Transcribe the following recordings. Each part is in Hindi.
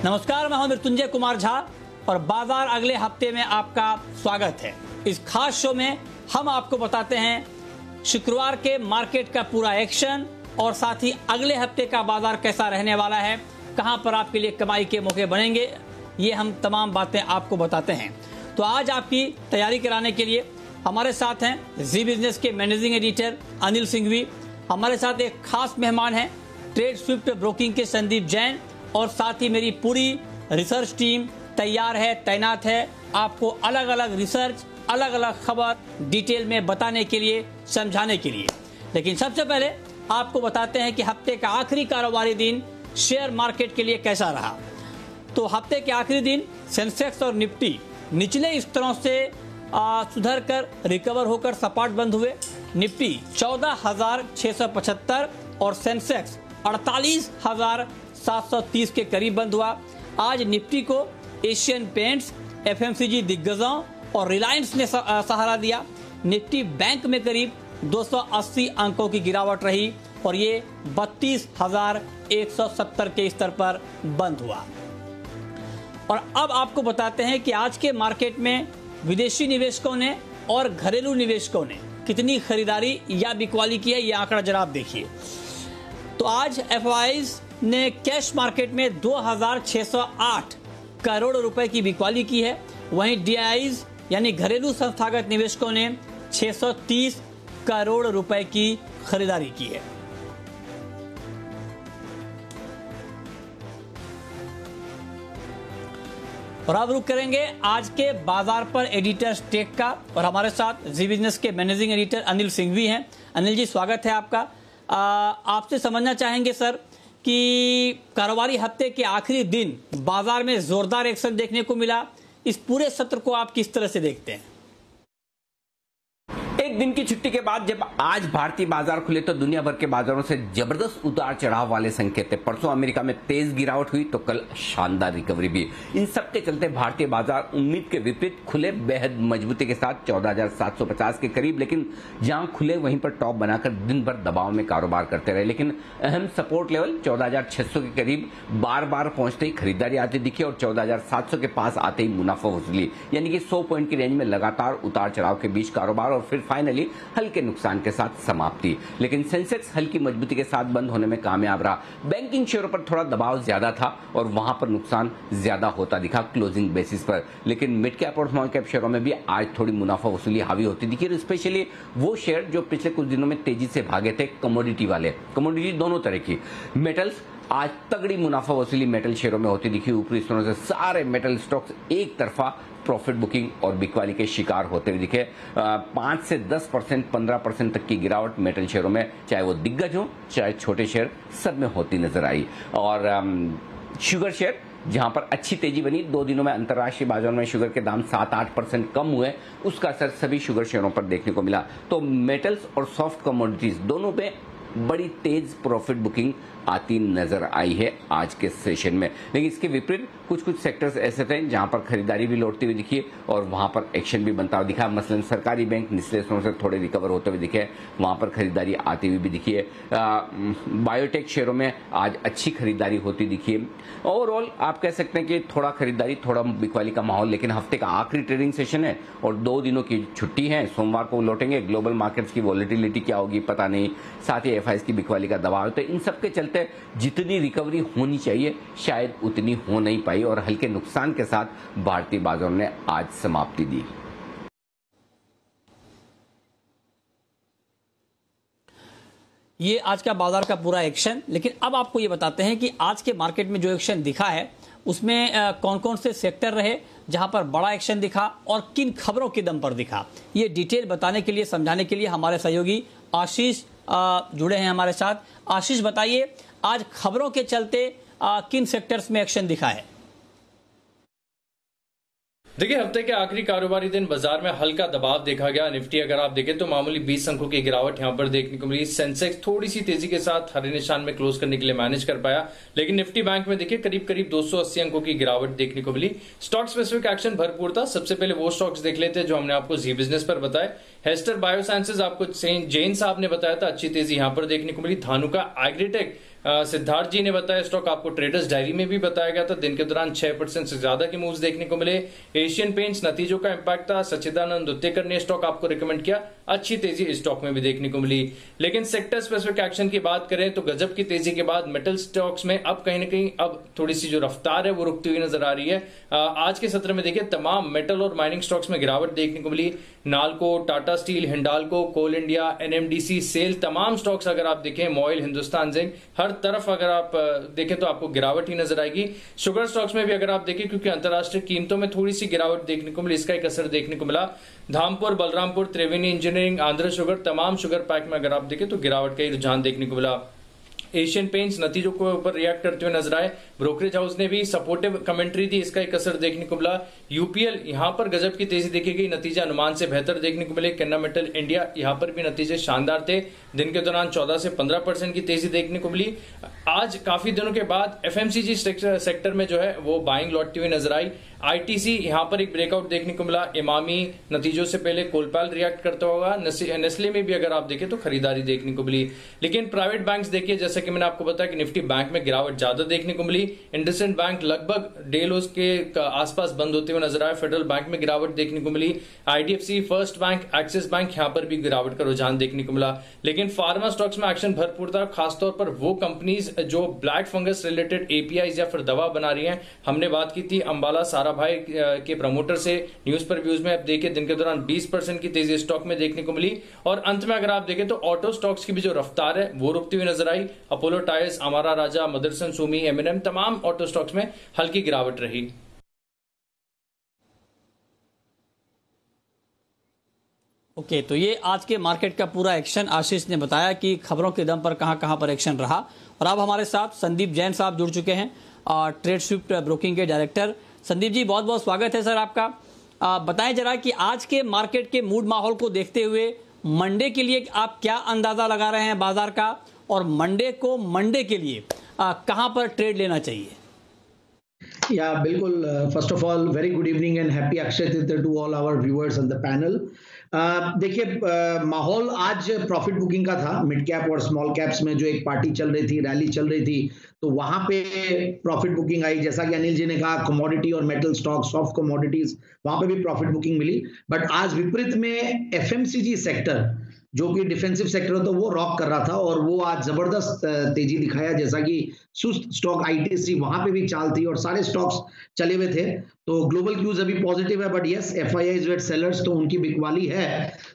नमस्कार, मैं हूं मृत्युंजय कुमार झा और बाजार अगले हफ्ते में आपका स्वागत है। इस खास शो में हम आपको बताते हैं शुक्रवार के मार्केट का पूरा एक्शन और साथ ही अगले हफ्ते का बाजार कैसा रहने वाला है, कहां पर आपके लिए कमाई के मौके बनेंगे, ये हम तमाम बातें आपको बताते हैं। तो आज आपकी तैयारी कराने के लिए हमारे साथ हैं जी बिजनेस के मैनेजिंग एडिटर अनिल सिंघवी। हमारे साथ एक खास मेहमान हैं ट्रेड स्विफ्ट ब्रोकिंग के संदीप जैन, और साथ ही मेरी पूरी रिसर्च टीम तैयार है, तैनात है आपको अलग अलग रिसर्च, अलग अलग खबर डिटेल में बताने के लिए, समझाने के लिए। लेकिन सबसे पहले आपको बताते हैं कि हफ्ते का आखिरी कारोबारी दिन शेयर मार्केट के लिए कैसा रहा। तो हफ्ते के आखिरी दिन सेंसेक्स और निफ्टी निचले स्तरों से सुधर कर रिकवर होकर सपाट बंद हुए। निफ्टी 14,675 और सेंसेक्स 48,730 के करीब बंद हुआ। आज निफ्टी को एशियन पेंट्स, एफएमसीजी दिग्गजों और रिलायंस ने सहारा दिया। निफ्टी बैंक में करीब 280 अंकों की गिरावट रही और ये 32,170 के स्तर पर बंद हुआ। और अब आपको बताते हैं कि आज के मार्केट में विदेशी निवेशकों ने और घरेलू निवेशकों ने कितनी खरीदारी या बिकवाली की है, ये आंकड़ा जरा आप देखिए। तो आज एफआईज ने कैश मार्केट में 2,608 करोड़ रुपए की बिकवाली की है, वहीं डीआईज यानी घरेलू संस्थागत निवेशकों ने 630 करोड़ रुपए की खरीदारी की है। और अब रुक करेंगे आज के बाजार पर एडिटर्स टेक का, और हमारे साथ जी बिजनेस के मैनेजिंग एडिटर अनिल सिंघवी हैं। अनिल जी, स्वागत है आपका। आपसे समझना चाहेंगे सर कि कारोबारी हफ्ते के आखिरी दिन बाजार में जोरदार एक्शन देखने को मिला, इस पूरे सत्र को आप किस तरह से देखते हैं? एक दिन की छुट्टी के बाद जब आज भारतीय बाजार खुले तो दुनिया भर के बाजारों से जबरदस्त उतार चढ़ाव वाले संकेत थे। परसों अमेरिका में तेज गिरावट हुई तो कल शानदार रिकवरी भी। इन सब के चलते भारतीय बाजार उम्मीद के विपरीत खुले बेहद मजबूती के साथ 14,750 के करीब, लेकिन जहां खुले वहीं पर टॉप बनाकर दिन भर दबाव में कारोबार करते रहे। लेकिन अहम सपोर्ट लेवल 14,600 के करीब बार बार पहुंचते ही खरीदारी आती दिखी और 14,700 के पास आते ही मुनाफा वसूली, यानी कि 100 पॉइंट की रेंज में लगातार उतार चढ़ाव के बीच कारोबार और फिर फाइनली हल्के नुकसान के साथ समाप्ति। लेकिन सेंसेक्स हल्की मजबूती के साथ बंद होने में कामयाब रहा। बैंकिंग शेयरों पर थोड़ा दबाव ज्यादा था और वहां पर नुकसान ज्यादा होता दिखा क्लोजिंग बेसिस पर। लेकिन मिड कैप और स्मॉल कैप शेयरों में भी आज थोड़ी मुनाफा वसूली हावी होती दिखी, स्पेशली वो शेयर जो पिछले कुछ दिनों में तेजी से भागे थे, कमोडिटी वाले। कमोडिटी दोनों तरह की, मेटल्स, आज तगड़ी मुनाफा वसूली मेटल शेयरों में होती दिखी। ऊपरी स्तरों से सारे मेटल स्टॉक्स एक तरफा प्रॉफिट बुकिंग और बिकवाली के शिकार होते हुए दिखे। 5 से 10%, 15% तक की गिरावट मेटल शेयरों में, चाहे वो दिग्गज हो चाहे छोटे शेयर, सब में होती नजर आई। और शुगर शेयर जहां पर अच्छी तेजी बनी, 2 दिनों में अंतर्राष्ट्रीय बाजार में शुगर के दाम 7-8% कम हुए, उसका असर सभी शुगर शेयरों पर देखने को मिला। तो मेटल्स और सॉफ्ट कमोडिटीज दोनों पे बड़ी तेज प्रॉफिट बुकिंग आती नजर आई है आज के सेशन में। लेकिन इसके विपरीत कुछ कुछ सेक्टर्स ऐसे थे जहां पर खरीदारी भी लौटती हुई दिखी और वहां पर एक्शन भी बनता हुआ दिखा। मसलन सरकारी बैंक निचले स्तरों से थोड़े रिकवर होते हुए दिखे, वहां पर खरीदारी आती हुई भी दिखी है। बायोटेक शेयरों में आज अच्छी खरीदारी होती दिखी है। ओवरऑल आप कह सकते हैं कि थोड़ा खरीदारी, थोड़ा बिकवाली का माहौल। लेकिन हफ्ते का आखिरी ट्रेडिंग सेशन है और 2 दिनों की छुट्टी है, सोमवार को लौटेंगे। ग्लोबल मार्केट्स की वॉलेटिलिटी क्या होगी पता नहीं, साथ ही एफआईएस की बिकवाली का दबाव। तो इन सब के चलते जितनी रिकवरी होनी चाहिए शायद उतनी हो नहीं पाई और हल्के नुकसान के साथ भारतीय बाजारों ने आज समाप्ति दी। ये आज का बाजार का पूरा एक्शन। लेकिन अब आपको ये बताते हैं कि आज के मार्केट में जो एक्शन दिखा है उसमें कौन कौन से सेक्टर रहे जहां पर बड़ा एक्शन दिखा और किन खबरों के दम पर दिखा। ये डिटेल बताने के लिए, समझाने के लिए हमारे सहयोगी आशीष जुड़े हैं हमारे साथ। आशीष, बताइए आज खबरों के चलते किन सेक्टर्स में एक्शन दिखा है? देखिए, हफ्ते के आखिरी कारोबारी दिन बाजार में हल्का दबाव देखा गया। निफ्टी अगर आप देखें तो मामूली 20 अंकों की गिरावट यहां पर देखने को मिली। सेंसेक्स थोड़ी सी तेजी के साथ हरे निशान में क्लोज करने के लिए मैनेज कर पाया, लेकिन निफ्टी बैंक में देखिए करीब करीब 280 अंकों की गिरावट देखने को मिली। स्टॉक स्पेसिफिक एक्शन भरपूर था। सबसे पहले वो स्टॉक्स देख लेते हैं जो हमने आपको जी बिजनेस पर बताए। हेस्टर बायोसाइंसेज आपको जैन साहब ने बताया था अच्छी तेजी यहां पर देखने को मिली। धानुका एग्रीटेक सिद्धार्थ जी ने बताया स्टॉक, आपको ट्रेडर्स डायरी में भी बताया गया था। दिन के दौरान 6% से ज्यादा के मूव्स देखने को मिले। एशियन पेंट्स नतीजों का इंपैक्ट था। सच्चिदानंद उत्तेकर ने स्टॉक आपको रिकमेंड किया, अच्छी तेजी इस स्टॉक में भी देखने को मिली। लेकिन सेक्टर स्पेसिफिक एक्शन की बात करें तो गजब की तेजी के बाद मेटल स्टॉक्स में अब कहीं ना कहीं अब थोड़ी सी जो रफ्तार है वो रुकती हुई नजर आ रही है। आज के सत्र में देखिए तमाम मेटल और माइनिंग स्टॉक्स में गिरावट देखने को मिली। नालको, टाटा स्टील, हिंडाल्को, कोल इंडिया, एनएमडीसी, सेल, तमाम स्टॉक्स अगर आप देखें, मॉइल, हिंदुस्तान जिंक, हर तरफ अगर आप देखें तो आपको गिरावट ही नजर आएगी। शुगर स्टॉक्स में भी अगर आप देखें, क्योंकि अंतरराष्ट्रीय कीमतों में थोड़ी सी गिरावट देखने को मिली, इसका एक असर देखने को मिला। धामपुर, बलरामपुर, त्रिवेणी इंजीनियरिंग, आंध्र शुगर, तमाम शुगर पैक में अगर आप देखें तो गिरावट का ही रुझान देखने को मिला। एशियन पेंट्स नतीजों के ऊपर रिएक्ट करते हुए नजर आए। ब्रोकरेज हाउस ने भी सपोर्टिव कमेंट्री दी, इसका एक असर देखने को मिला। यूपीएल यहां पर गजब की तेजी देखी गई, नतीजे अनुमान से बेहतर देखने को मिले। केन्ना मेटल इंडिया यहां पर भी नतीजे शानदार थे। दिन के दौरान 14 से 15% की तेजी देखने को मिली। आज काफी दिनों के बाद एफएमसीजी सेक्टर में जो है वो बाइंग लौटती हुई नजर आई। आईटीसी यहां पर एक ब्रेकआउट देखने को मिला। इमामी नतीजों से पहले कोलपाल रिएक्ट करता होगा। नेस्ले में भी अगर आप देखें तो खरीदारी देखने को मिली। लेकिन प्राइवेट बैंक्स देखिए, जैसे कि मैंने आपको बताया कि निफ्टी बैंक में गिरावट ज्यादा देखने को मिली। इंडसइंड बैंक लगभग डे लोस के आसपास बंद होते हुए नजर आया। फेडरल बैंक में गिरावट देखने को मिली। IDFC, First Bank, Axis Bank यहां पर भी गिरावट का रुझान देखने को मिला। लेकिन फार्मा स्टॉक्स में एक्शन भरपूर था, खासतौर पर वो कंपनीज जो ब्लैक फंगस रिलेटेड एपीआईज या फिर दवा बना रही हैं। हमने बात की थी अंबाला सारा भाई के प्रमोटर से। न्यूज पर व्यूज में आप देखिए दिन के दौरान 20% की तेजी स्टॉक में देखने को मिली। और अंत में अगर आप देखें तो ऑटो स्टॉक्स की भी जो रफ्तार है वो रुकती हुई नजर आई। Apollo tyres, Amara Raja, Motherson Sumi, MNM, तमाम ऑटो स्टॉक्स में हल्की गिरावट रही। ओके, तो ये आज के मार्केट का पूरा एक्शन आशीष ने बताया कि खबरों के दम पर कहां पर एक्शन रहा। और अब हमारे साथ संदीप जैन साहब जुड़ चुके हैं, ट्रेड स्विफ्ट ब्रोकिंग के डायरेक्टर। संदीप जी, बहुत बहुत स्वागत है सर आपका। बताएं जरा कि आज के मार्केट के मूड माहौल को देखते हुए मंडे के लिए आप क्या अंदाजा लगा रहे हैं बाजार का, और मंडे के लिए कहां पर ट्रेड लेना चाहिए? या बिल्कुल, first of all very good evening and happy Akshaya Tritiya to all our viewers on the panel. देखिए, माहौल आज प्रॉफिट बुकिंग का था। मिड कैप और स्मॉल कैप्स में जो एक पार्टी चल रही थी, रैली चल रही थी, तो वहां पे प्रॉफिट बुकिंग आई। जैसा कि अनिल जी ने कहा, कमोडिटी और मेटल स्टॉक, सॉफ्ट कमोडिटीज, वहां पे भी प्रॉफिट बुकिंग मिली। बट आज विपरीत में एफएमसीजी सेक्टर, जो कि डिफेंसिव सेक्टर हो, तो वो रॉक कर रहा था और वो आज जबरदस्त तेजी दिखाया। जैसा कि सुस्त स्टॉक आईटीसी, वहां पे भी चाल थी और सारे स्टॉक्स चले हुए थे। तो ग्लोबल क्यूज अभी पॉजिटिव है, बट यस, एफआईआईज वेट सेलर्स, तो उनकी बिकवाली है।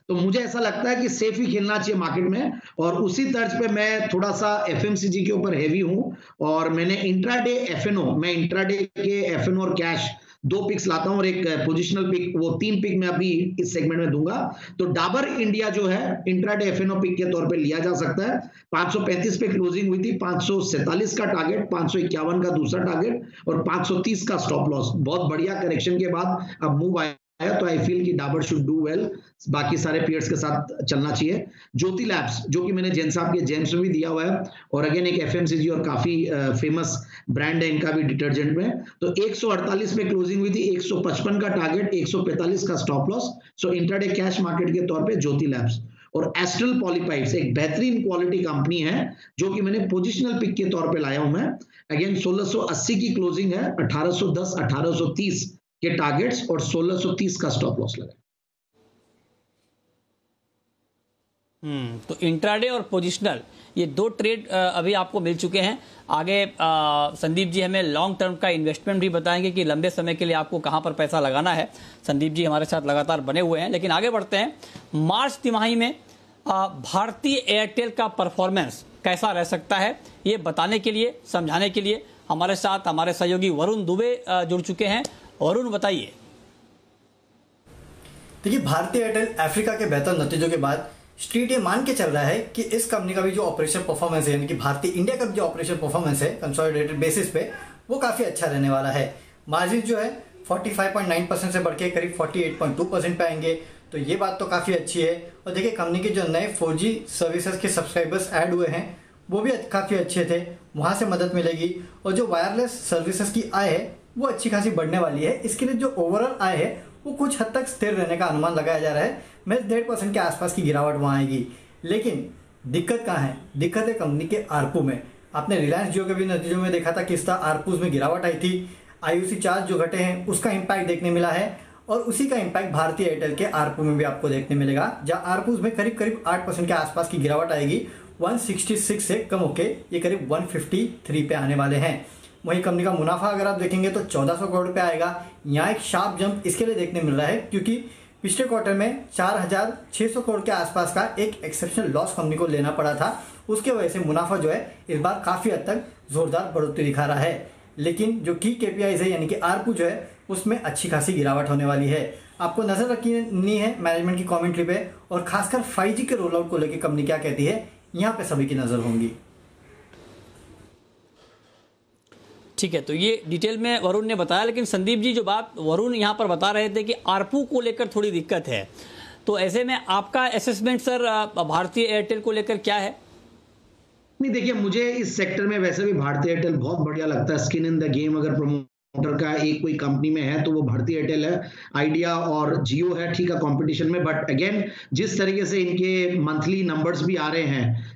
तो मुझे ऐसा लगता है कि सेफ ही खेलना चाहिए मार्केट में। और उसी तर्ज पे मैं थोड़ा सा एफएमसीजी के ऊपर हेवी हूं और मैंने इंट्राडे एफएनओ, मैं इंट्राडे के एफएनओ और कैश 2 पिक्स लाता हूं और एक पोजिशनल पिक, वो 3 पिक मैं अभी इस सेगमेंट में दूंगा। तो डाबर इंडिया जो है इंट्राडे एफएनओ पिक के तौर पे लिया जा सकता है। 535 पे क्लोजिंग हुई थी, 547 का टारगेट, 551 का दूसरा टारगेट और 530 का स्टॉप लॉस। बहुत बढ़िया करेक्शन के बाद अब मूव आया, तो आई फील कि डाबर शुड डू वेल, बाकी सारे पेयर्स के साथ चलना चाहिए। ज्योति लैब्स, जो कि मैंने जैन साहब के जेम्स में भी दिया हुआ है, और अगेन एक एफएमसीजी और काफी फेमस ब्रांड है इनका भी डिटर्जेंट में। तो 148 में क्लोजिंग हुई थी, 155 का टारगेट, 145 का स्टॉप लॉस। सो इंट्राडे कैश मार्केट के तौर पे ज्योति लैब्स। और एस्ट्रल पॉलीपाइप्स एक बेहतरीन क्वालिटी कंपनी है, जो कि मैंने पोजिशनल पिक के तौर पे लाया हूं मैं। अगेन 1680 की क्लोजिंग है, 1810, 1830 के टारगेट्स और 1630 का स्टॉप लॉस लगा। तो इंट्राडे और पोजिशनल, ये 2 ट्रेड अभी आपको मिल चुके हैं। आगे संदीप जी हमें लॉन्ग टर्म का इन्वेस्टमेंट भी बताएंगे कि लंबे समय के लिए आपको कहां पर पैसा लगाना है। संदीप जी हमारे साथ लगातार बने हुए हैं। लेकिन आगे बढ़ते हैं। मार्च तिमाही में भारतीय एयरटेल का परफॉर्मेंस कैसा रह सकता है, ये बताने के लिए, समझाने के लिए हमारे साथ हमारे सहयोगी वरुण दुबे जुड़ चुके हैं। वरुण, बताइए। देखिए, भारतीय एयरटेल अफ्रीका के बेहतर नतीजों के बाद स्ट्रीट ये मान के चल रहा है कि इस कंपनी का भी जो ऑपरेशन परफॉर्मेंस है, यानी कि भारतीय इंडिया का भी जो ऑपरेशन परफॉर्मेंस है कंसोलिडेटेड बेसिस पे, वो काफी अच्छा रहने वाला है। मार्जिन जो है 45.9% से बढ़ के करीब 48.2% पे आएंगे, तो ये बात तो काफी अच्छी है। और देखिए, कंपनी के जो नए 4G सर्विसेज के सब्सक्राइबर्स ऐड हुए हैं वो भी काफी अच्छे थे, वहां से मदद मिलेगी। और जो वायरलेस सर्विसेज की आय है वो अच्छी खासी बढ़ने वाली है। इसके लिए जो ओवरऑल आय है वो कुछ हद तक स्थिर रहने का अनुमान लगाया जा रहा है। महज 1.5% के आसपास की गिरावट वहाँ आएगी। लेकिन दिक्कत कहाँ है? दिक्कत है कंपनी के आरपू में। आपने रिलायंस जियो के भी नतीजों में देखा था किस तरह आरपूज में गिरावट आई थी। IOC चार्ज जो घटे हैं उसका इम्पैक्ट देखने मिला है और उसी का इम्पैक्ट भारतीय एयरटेल के आरपू में भी आपको देखने मिलेगा, जहां आरपूज में करीब करीब 8% के आसपास की गिरावट आएगी। 166 से कम होके ये करीब 153 पे आने वाले हैं। वहीं कंपनी का मुनाफा अगर आप देखेंगे तो 1400 करोड़ रुपए आएगा। यहाँ एक शार्प जंप इसके लिए देखने मिल रहा है क्योंकि पिछले क्वार्टर में 4600 करोड़ के आसपास का एक एक्सेप्शनल लॉस कंपनी को लेना पड़ा था। उसके वजह से मुनाफा जो है इस बार काफी हद तक जोरदार बढ़ोतरी दिखा रहा है। लेकिन जो की KPIs है यानी कि आरपू जो है उसमें अच्छी खासी गिरावट होने वाली है। आपको नजर रखनी है मैनेजमेंट की कमेंट्री पे और खासकर 5G के रोल आउट को लेकर कंपनी क्या कहती है, यहाँ पे सभी की नजर होंगी। ठीक है, तो ये डिटेल में वरुण ने बताया। लेकिन संदीप जी, जो बात वरुण यहाँ पर बता रहे थे कि आरपू को लेकर थोड़ी दिक्कत है, तो ऐसे में आपका असेसमेंट सर भारतीय एयरटेल को लेकर क्या है? नहीं, देखिए, मुझे इस सेक्टर में वैसे भी भारतीय एयरटेल बहुत बढ़िया लगता है। स्किन इन द गेम अगर प्रमोटर का एक कोई कंपनी में है तो वो भारतीय एयरटेल है। आइडिया और जियो है, ठीक है, कंपटीशन में, बट अगेन जिस तरीके से इनके मंथली नंबर्स भी आ रहे हैं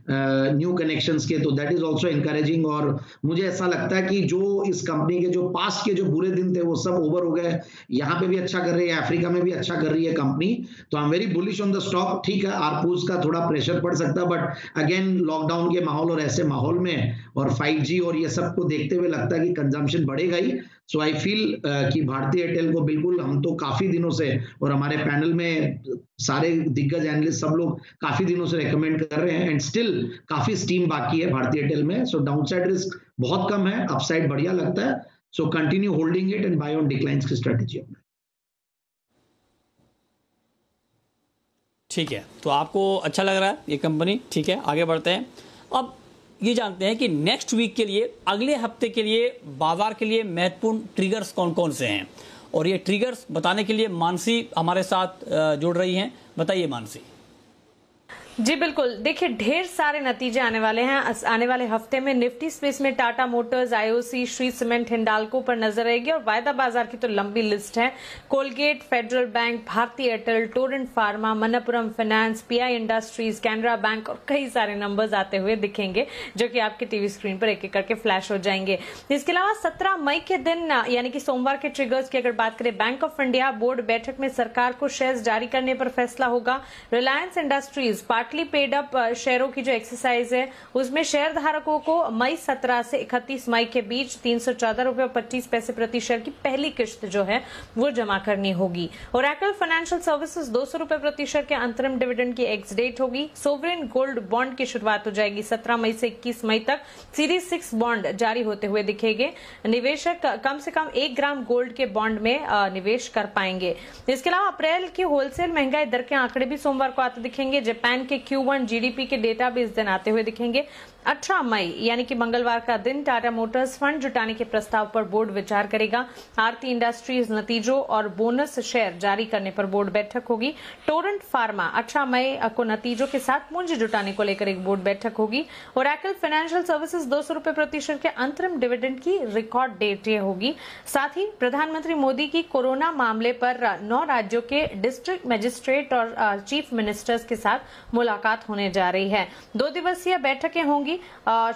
न्यू कनेक्शंस के, तो दैट इज आल्सो इनकरेजिंग। और मुझे ऐसा लगता है कि जो इस कंपनी के जो पास्ट के जो बुरे दिन थे वो सब ओवर हो गए। यहाँ पे भी अच्छा कर रही है, अफ्रीका में भी अच्छा कर रही है कंपनी, तो I am very bullish on the stock. ठीक है, आरपूज का थोड़ा प्रेशर पड़ सकता है, बट अगेन लॉकडाउन के माहौल और ऐसे माहौल में और 5G और ये सब को देखते हुए लगता है कि कंजम्पशन बढ़ेगा ही। सो आई फील कि भारतीय एयरटेल को बिल्कुल, हम तो काफी दिनों से और हमारे पैनल में सारे दिग्गज एनालिस्ट सब लोग काफी दिनों से रेकमेंड कर रहे हैं एंड स्टिल काफी स्टीम बाकी है भारतीय एयरटेल में। सो डाउनसाइड रिस्क बहुत कम है, अपसाइड बढ़िया लगता है। So continue holding it and buy on declines की स्ट्रेटेजी अपना। ठीक है, तो आपको अच्छा लग रहा है ये कंपनी। ठीक है, आगे बढ़ते हैं। अब ये जानते हैं कि नेक्स्ट वीक के लिए, अगले हफ्ते के लिए बाजार के लिए महत्वपूर्ण ट्रिगर्स कौन कौन से हैं, और ये ट्रिगर्स बताने के लिए मानसी हमारे साथ जुड़ रही हैं। बताइए मानसी। जी बिल्कुल, देखिए ढेर सारे नतीजे आने वाले हैं आने वाले हफ्ते में। निफ्टी स्पेस में Tata Motors, IOC, Shri cement, Hindalco पर नजर रहेगी और वायदा बाजार की तो लंबी लिस्ट है। कोलगेट, फेडरल बैंक, भारतीय Airtel, Torrent pharma, Manappuram finance, PI industries, Canara bank और कई सारे नंबर्स आते हुए दिखेंगे जो कि आपके टीवी स्क्रीन पर एक एक करके फ्लैश हो जाएंगे। इसके अलावा 17 मई के दिन यानी कि सोमवार के ट्रिगर्स की अगर बात करें, बैंक ऑफ इंडिया बोर्ड बैठक में सरकार को शेयर्स जारी करने पर फैसला होगा। Reliance industries partly paid up शेयरों की जो एक्सरसाइज है उसमें शेयर धारकों को मई 17 से 31 मई के बीच 314 रुपए और 25 पैसे प्रति शेयर की पहली किश्त जो है वो जमा करनी होगी। ओरेकल फाइनेंशियल सर्विसेज 200 रुपए प्रति शेयर के अंतरिम डिविडेंड की एक्स डेट होगी। सोवरेन गोल्ड बॉन्ड की शुरुआत हो जाएगी 17 मई से 21 मई तक। सीरीज 6 बॉन्ड जारी होते हुए दिखेंगे। निवेशक कम से कम 1 ग्राम गोल्ड के बॉन्ड में निवेश कर पाएंगे। इसके अलावा अप्रैल की होलसेल महंगाई दर के आंकड़े भी सोमवार को आते दिखेंगे। जापान के Q1 GDP के डेटा भी इस दिन आते हुए दिखेंगे। 18 मई यानी कि मंगलवार का दिन टाटा मोटर्स फंड जुटाने के प्रस्ताव पर बोर्ड विचार करेगा। आरती इंडस्ट्रीज नतीजों और बोनस शेयर जारी करने पर बोर्ड बैठक होगी। टोरेंट फार्मा 18 मई को नतीजों के साथ पूंजी जुटाने को लेकर एक बोर्ड बैठक होगी। ओरेकल फाइनेंशियल सर्विसेज 200 रुपए प्रति शेयर के अंतरिम डिविडेंड की रिकॉर्ड डेट ये होगी। साथ ही प्रधानमंत्री मोदी की कोरोना मामले पर 9 राज्यों के डिस्ट्रिक्ट मजिस्ट्रेट और चीफ मिनिस्टर्स के साथ मुलाकात होने जा रही है। 2 दिवसीय बैठकें होंगी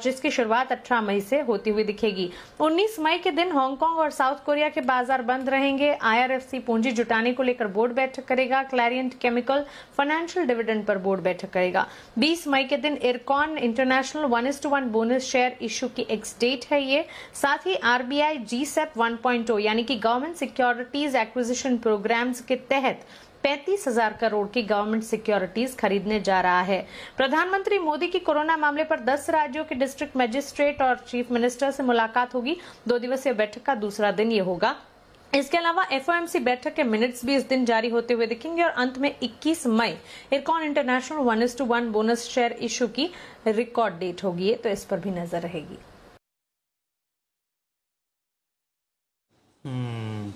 जिसकी शुरुआत 18 मई से होती हुई दिखेगी। 19 मई के दिन हांगकांग और साउथ कोरिया के बाजार बंद रहेंगे। IRFC पूंजी जुटाने को लेकर बोर्ड बैठक करेगा। क्लैरियंट केमिकल फाइनेंशियल डिविडेंड पर बोर्ड बैठक करेगा। 20 मई के दिन Ircon International 1:1 bonus share issue की एक्स डेट है ये। साथ ही RBI GSEP 1.0 यानी कि गवर्नमेंट सिक्योरिटीज एक्विजिशन प्रोग्राम्स के तहत 35,000 करोड़ की गवर्नमेंट सिक्योरिटीज खरीदने जा रहा है। प्रधानमंत्री मोदी की कोरोना मामले पर 10 राज्यों के डिस्ट्रिक्ट मजिस्ट्रेट और चीफ मिनिस्टर से मुलाकात होगी। 2 दिवसीय बैठक का दूसरा दिन ये होगा। इसके अलावा FOMC बैठक के मिनट्स भी इस दिन जारी होते हुए दिखेंगे और अंत में 21 मई Ircon International 1:1 bonus share issue की रिकॉर्ड डेट होगी, तो इस पर भी नजर रहेगी।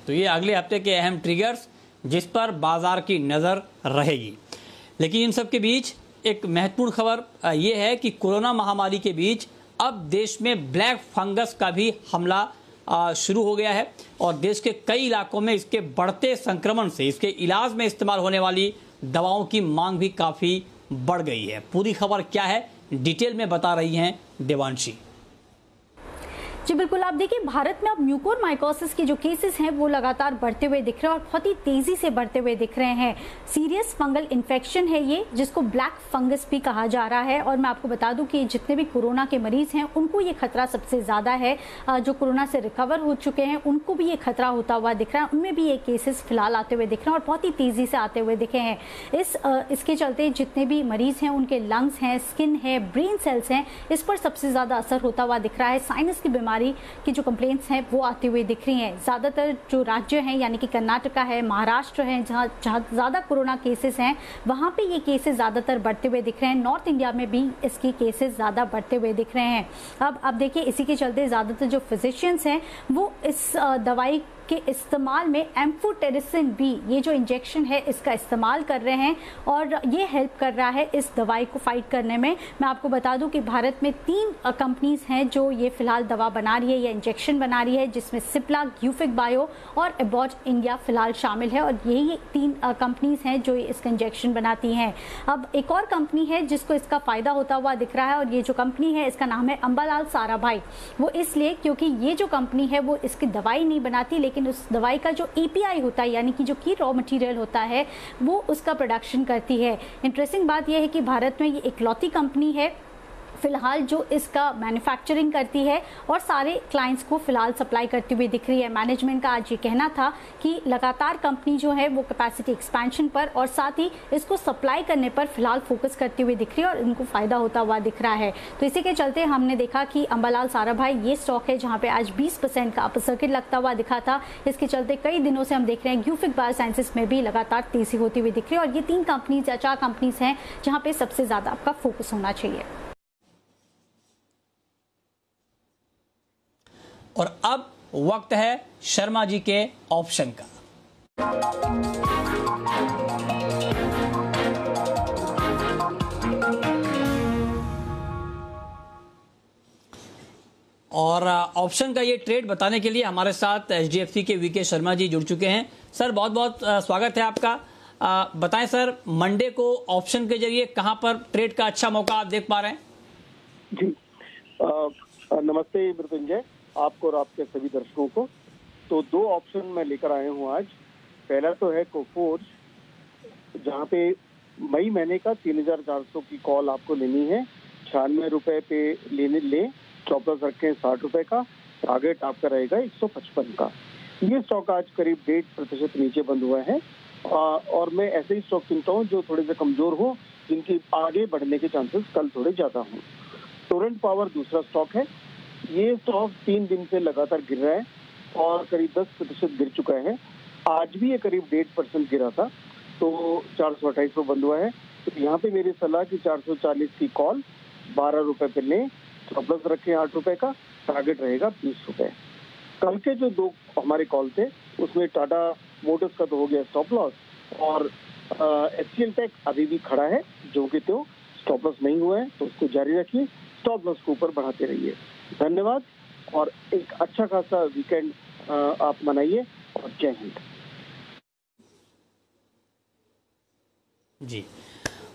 तो ये अगले हफ्ते के अहम ट्रिगर्स जिस पर बाजार की नजर रहेगी। लेकिन इन सब के बीच एक महत्वपूर्ण खबर यह है कि कोरोना महामारी के बीच अब देश में ब्लैक फंगस का भी हमला शुरू हो गया है और देश के कई इलाकों में इसके बढ़ते संक्रमण से इसके इलाज में इस्तेमाल होने वाली दवाओं की मांग भी काफी बढ़ गई है। पूरी खबर क्या है डिटेल में बता रही हैं देवांशी। जी बिल्कुल, आप देखिए भारत में अब म्यूकोरमाइकोसिस के जो केसेस हैं वो लगातार बढ़ते हुए दिख रहे हैं और बहुत ही तेजी से बढ़ते हुए दिख रहे हैं। सीरियस फंगल इन्फेक्शन है ये, जिसको ब्लैक फंगस भी कहा जा रहा है। और मैं आपको बता दूं कि जितने भी कोरोना के मरीज हैं उनको ये खतरा सबसे ज्यादा है। जो कोरोना से रिकवर हो चुके हैं उनको भी ये खतरा होता हुआ दिख रहा है, उनमें भी ये केसेस फिलहाल आते हुए दिख रहे हैं और बहुत ही तेजी से आते हुए दिखे हैं। इसके चलते जितने भी मरीज हैं उनके लंग्स हैं, स्किन है, ब्रेन सेल्स हैं, इस पर सबसे ज्यादा असर होता हुआ दिख रहा है। साइनस की बीमारी की जो कंप्लेंट्स हैं वो आती हुई दिख रही हैं। ज्यादातर जो राज्य हैं यानी कि कर्नाटका है, महाराष्ट्र है, जहां ज्यादा कोरोना केसेस हैं वहां पे ये केसेस ज्यादातर बढ़ते हुए दिख रहे हैं। नॉर्थ इंडिया में भी इसके केसेस ज्यादा बढ़ते हुए दिख रहे हैं। अब देखिए इसी के चलते ज्यादातर जो फिजिशियंस हैं वो इस दवाई के इस्तेमाल में एम्फोटेरिसिन बी, ये जो इंजेक्शन है इसका इस्तेमाल कर रहे हैं और ये हेल्प कर रहा है इस दवाई को फाइट करने में। मैं आपको बता दूं कि भारत में 3 कंपनीज हैं जो ये फिलहाल दवा बना रही है या इंजेक्शन बना रही है, जिसमें सिप्ला, ग्यूफिक बायो और एबॉट इंडिया फिलहाल शामिल है और यही 3 कंपनीज हैं जो इसका इंजेक्शन बनाती हैं। अब एक और कंपनी है जिसको इसका फायदा होता हुआ दिख रहा है और ये जो कंपनी है इसका नाम है अंबालाल साराभाई। वो इसलिए क्योंकि ये जो कंपनी है वो इसकी दवाई नहीं बनाती, लेकिन उस दवाई का जो एपीआई होता है यानी कि जो की रॉ मटेरियल होता है वो उसका प्रोडक्शन करती है। इंटरेस्टिंग बात यह है कि भारत में ये इकलौती कंपनी है फिलहाल जो इसका मैन्युफैक्चरिंग करती है और सारे क्लाइंट्स को फिलहाल सप्लाई करती हुई दिख रही है। मैनेजमेंट का आज ये कहना था कि लगातार कंपनी जो है वो कैपेसिटी एक्सपेंशन पर और साथ ही इसको सप्लाई करने पर फिलहाल फोकस करती हुई दिख रही है और इनको फायदा होता हुआ दिख रहा है। तो इसी के चलते हमने देखा कि अंबालाल साराभाई ये स्टॉक है जहां पे आज 20% का अपर सर्किट लगता हुआ दिखा था। इसके चलते कई दिनों से हम देख रहे हैं ग्यूफिक बायोसाइंसेस में भी लगातार तेजी होती हुई दिख रही है और ये 3 कंपनीज या 4 कंपनीज हैं जहां पे सबसे ज्यादा आपका फोकस होना चाहिए। और अब वक्त है शर्मा जी के ऑप्शन का। और ऑप्शन का ये ट्रेड बताने के लिए हमारे साथ एचडीएफसी के वीके शर्मा जी जुड़ चुके हैं। सर बहुत बहुत स्वागत है आपका। बताएं सर, मंडे को ऑप्शन के जरिए कहां पर ट्रेड का अच्छा मौका आप देख पा रहे हैं? जी नमस्ते मृत्युंजय, आपको और आपके सभी दर्शकों को। तो 2 ऑप्शन मैं लेकर आया हूँ आज। पहला तो है कोफोर्ज, जहाँ पे मई महीने का 3400 की कॉल आपको लेनी है, 96 रुपए पे ले स्टॉप लॉस रखें 60 रुपए का, टारगेट आपका रहेगा 155 का। ये स्टॉक आज करीब 1.5% नीचे बंद हुआ है और मैं ऐसे ही स्टॉक चुनता हूँ जो थोड़े से कमजोर हो, जिनकी आगे बढ़ने के चांसेस कल थोड़े ज्यादा हों। टोरेंट पावर दूसरा स्टॉक है। ये स्टॉक 3 दिन से लगातार गिर रहा है और करीब 10% गिर चुका है। आज भी ये करीब 1.5% गिरा था, तो 428 पर बंद हुआ है। तो यहाँ पे मेरी सलाह कि 440 की कॉल 12 रुपए पे लें, स्टॉप लॉस रखें 8 रुपए का, टारगेट रहेगा 20 रुपए। कल के जो 2 हमारे कॉल थे उसमें टाटा मोटर्स का तो हो गया स्टॉप लॉस और HCL टेक अभी भी खड़ा है जो कि तो स्टॉप लॉस नहीं हुआ है, तो उसको जारी रखिए, स्टॉप लॉस को ऊपर बढ़ाते रहिए। धन्यवाद और एक अच्छा खासा वीकेंड आप मनाइए और जय हिंद। जी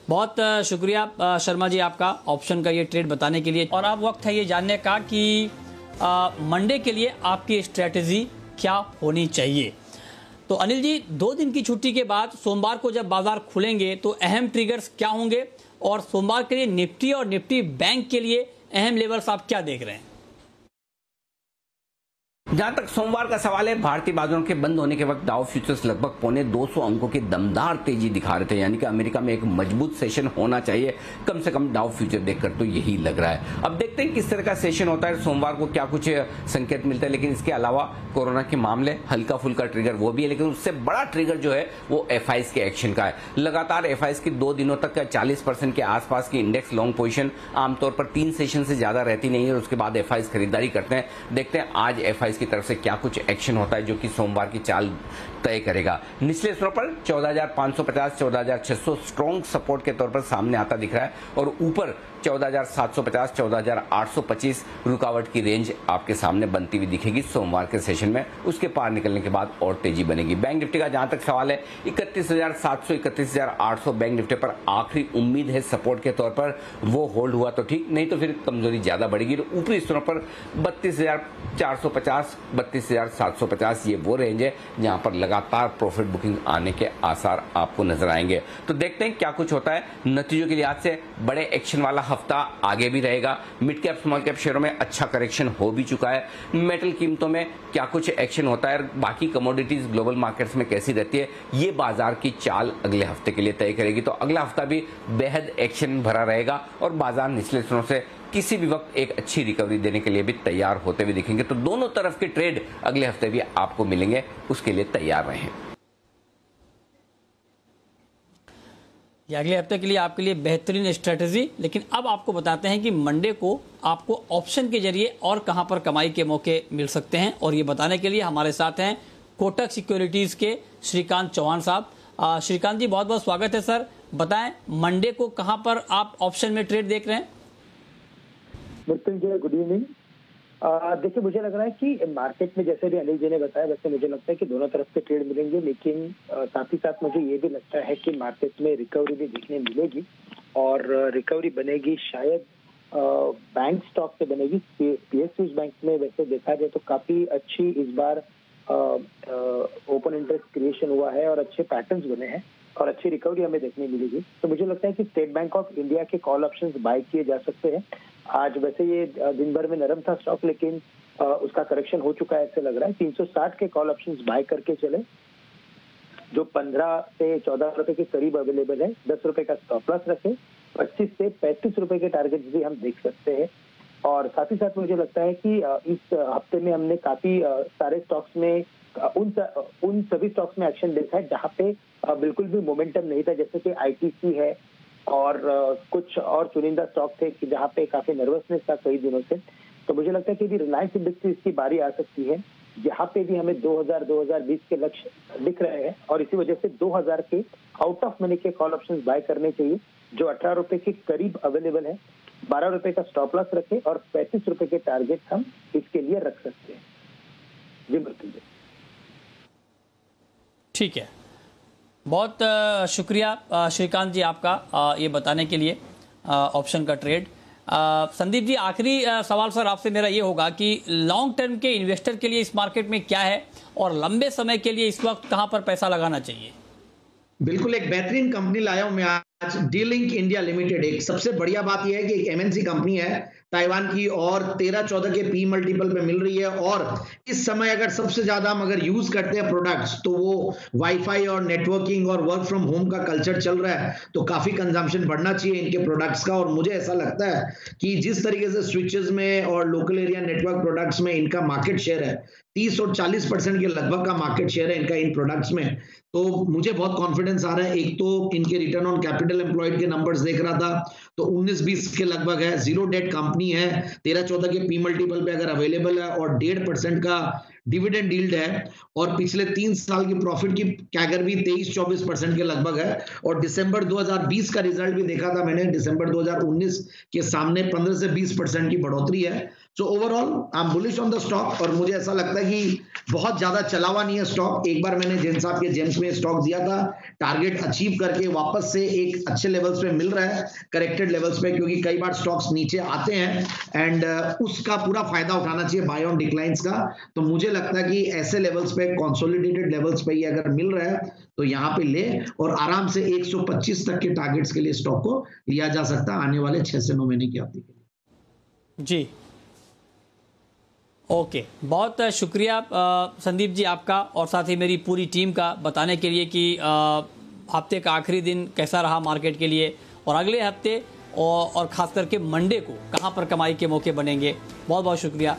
बहुत शुक्रिया शर्मा जी आपका ऑप्शन का ये ट्रेड बताने के लिए। और अब वक्त है ये जानने का कि मंडे के लिए आपकी स्ट्रेटेजी क्या होनी चाहिए। तो अनिल जी, 2 दिन की छुट्टी के बाद सोमवार को जब बाजार खुलेंगे तो अहम ट्रिगर्स क्या होंगे और सोमवार के लिए निफ्टी और निफ्टी बैंक के लिए अहम लेवल्स आप क्या देख रहे हैं? जहां तक सोमवार का सवाल है, भारतीय बाजारों के बंद होने के वक्त डाउ फ्यूचर्स लगभग 250 अंकों की दमदार तेजी दिखा रहे थे, यानी कि अमेरिका में एक मजबूत सेशन होना चाहिए कम से कम डाउ फ्यूचर देखकर, तो यही लग रहा है। अब देखते हैं किस तरह का सेशन होता है, सोमवार को क्या कुछ संकेत मिलता है। लेकिन इसके अलावा कोरोना के मामले हल्का फुल्का ट्रिगर वो भी है, लेकिन उससे बड़ा ट्रिगर जो है वो एफआईज के एक्शन का है। लगातार एफआईज की 2 दिनों तक 40% के आसपास की इंडेक्स लॉन्ग पोजीशन आमतौर पर 3 सेशन से ज्यादा रहती नहीं है और उसके बाद एफआईज खरीदारी करते हैं। देखते हैं आज एफआईज फाइनेंस की तरफ से क्या कुछ एक्शन होता है जो कि सोमवार की चाल तय करेगा। निचले स्तरों पर 14,550 14,600 स्ट्रॉन्ग सपोर्ट के तौर पर सामने आता दिख रहा है और ऊपर 14,750 14,825 रुकावट की रेंज आपके सामने बनती हुई दिखेगी सोमवार के सेशन में। उसके पार निकलने के बाद और तेजी बनेगी। बैंक निफ्टी का जहां तक सवाल है 31,700 31,800 बैंक निफ्टी पर आखिरी उम्मीद है सपोर्ट के तौर पर, वो होल्ड हुआ तो ठीक, नहीं तो फिर कमजोरी ज्यादा बढ़ेगी। तो ऊपरी स्तरों पर 32,450 32,750 ये वो रेंज है जहां पर लगातार प्रॉफिट बुकिंग आने के आसार आपको नजर आएंगे। तो देखते हैं क्या कुछ होता है। नतीजों के लिहाज से बड़े एक्शन वाला हफ्ता आगे भी रहेगा। मिड कैप स्मॉल कैप शेयरों में अच्छा करेक्शन हो भी चुका है। मेटल कीमतों में क्या कुछ एक्शन होता है, बाकी कमोडिटीज ग्लोबल मार्केट्स में कैसी रहती है, ये बाजार की चाल अगले हफ्ते के लिए तय करेगी। तो अगला हफ्ता भी बेहद एक्शन भरा रहेगा और बाजार निचले स्तरों से किसी भी वक्त एक अच्छी रिकवरी देने के लिए भी तैयार होते हुए दिखेंगे। तो दोनों तरफ के ट्रेड अगले हफ्ते भी आपको मिलेंगे, उसके लिए तैयार रहें। ये अगले हफ्ते के लिए आपके लिए बेहतरीन स्ट्रेटेजी। लेकिन अब आपको बताते हैं कि मंडे को आपको ऑप्शन के जरिए और कहां पर कमाई के मौके मिल सकते हैं, और ये बताने के लिए हमारे साथ हैं कोटक सिक्योरिटीज के श्रीकांत चौहान साहब। श्रीकांत जी, बहुत बहुत स्वागत है सर। बताएं मंडे को कहां पर आप ऑप्शन में ट्रेड देख रहे हैं? Mrityunjay, good evening. देखिए, मुझे लग रहा है कि मार्केट में जैसे भी अनिल जी ने बताया वैसे मुझे लगता है कि दोनों तरफ के ट्रेड मिलेंगे, लेकिन साथ ही साथ मुझे ये भी लगता है कि मार्केट में रिकवरी भी देखने मिलेगी और रिकवरी बनेगी शायद बैंक स्टॉक से बनेगी। पीएसयूज बैंक में वैसे देखा जाए तो काफी अच्छी इस बार ओपन इंटरेस्ट क्रिएशन हुआ है और अच्छे पैटर्न्स बने हैं और अच्छी रिकवरी हमें देखने मिलेगी। तो मुझे लगता है कि स्टेट बैंक ऑफ इंडिया के कॉल ऑप्शंस बाय किए जा सकते हैं। आज वैसे ये दिन भर में नरम था स्टॉक, लेकिन उसका करेक्शन हो चुका है ऐसे लग रहा है। 360 के कॉल ऑप्शंस बाय करके चले, जो 15 से 14 रुपए के करीब अवेलेबल है। 10 रुपए का स्टॉप लॉस रखे, 25 से 35 रुपए के टारगेट्स भी हम देख सकते हैं। और साथ ही साथ मुझे लगता है कि इस हफ्ते में हमने काफी सारे स्टॉक्स में उन सभी स्टॉक्स में एक्शन देखा है जहां पे बिल्कुल भी मोमेंटम नहीं था, जैसे कि आईटीसी है और कुछ और चुनिंदा स्टॉक थे कि जहां पे काफी नर्वसनेस था कई दिनों से। तो मुझे लगता है कि भी रिलायंस इंडस्ट्रीज की बारी आ सकती है, जहां पे भी हमें 2000-2020 के लक्ष्य दिख रहे हैं और इसी वजह से 2000 के आउट ऑफ मनी के कॉल ऑप्शंस बाय करने चाहिए, जो 18 रुपए के करीब अवेलेबल है। 12 रुपए का स्टॉप लॉस रखे और 35 रुपए के टारगेट हम इसके लिए रख सकते हैं। जी मृत्युंजय, ठीक है, बहुत शुक्रिया श्रीकांत जी आपका ये बताने के लिए ऑप्शन का ट्रेड। संदीप जी, आखिरी सवाल सर आपसे मेरा ये होगा कि लॉन्ग टर्म के इन्वेस्टर के लिए इस मार्केट में क्या है और लंबे समय के लिए इस वक्त कहां पर पैसा लगाना चाहिए? बिल्कुल एक बेहतरीन कंपनी लाया हूं मैं आज, डी-लिंक इंडिया लिमिटेड। एक सबसे बढ़िया बात यह है कि एक एमएनसी कंपनी है ताइवान की और 13-14 के पी मल्टीपल पे मिल रही है। और इस समय अगर सबसे ज्यादा हम अगर यूज करते हैं प्रोडक्ट्स तो वो वाईफाई और नेटवर्किंग और वर्क फ्रॉम होम का कल्चर चल रहा है, तो काफी कंजम्पशन बढ़ना चाहिए इनके प्रोडक्ट्स का। और मुझे ऐसा लगता है कि जिस तरीके से स्विचेस में और लोकल एरिया नेटवर्क प्रोडक्ट्स में इनका मार्केट शेयर है, 30 और 40% के लगभग का मार्केट शेयर है इनका इन प्रोडक्ट्स में, तो मुझे बहुत कॉन्फिडेंस आ रहा है। एक तो इनके रिटर्न ऑन कैपिटल एम्प्लॉयड के नंबर्स देख रहा था तो 19-20 के लगभग है, जीरो डेट कंपनी है, 13-14 के पी मल्टीपल पे अगर अवेलेबल है और 1.5% का डिविडेंड यील्ड है और पिछले 3 साल की प्रॉफिट की कैगर भी 23-24% के लगभग है। और दिसंबर 2020 का रिजल्ट भी देखा था मैंने, दिसंबर 2019 के सामने 15 से 20% की बढ़ोतरी है। So overall I am bullish on the stock और मुझे ऐसा लगता है कि बहुत ज्यादा चला हुआ नहीं है स्टॉक। एक बार मैंने जैन साहब के जेम्स में स्टॉक दिया था, टारगेट अचीव करके वापस से एक अच्छे लेवल्स पे मिल रहा है, करेक्टेड लेवल्स पे, क्योंकि कई बार स्टॉक्स नीचे आते हैं एंड उसका पूरा फायदा उठाना चाहिए बाय ऑन डिक्लाइंस का। तो मुझे लगता है कि ऐसे लेवल्स पे, कंसोलिडेटेड लेवल्स पे अगर मिल रहा है तो यहाँ पे ले और आराम से 125 तक के टारगेट्स के लिए स्टॉक को लिया जा सकता है आने वाले 6 से 9 महीने की अवधि के लिए। जी ओके, बहुत शुक्रिया संदीप जी आपका और साथ ही मेरी पूरी टीम का बताने के लिए कि हफ्ते का आखिरी दिन कैसा रहा मार्केट के लिए और अगले हफ्ते और खास करके मंडे को कहां पर कमाई के मौके बनेंगे। बहुत बहुत शुक्रिया।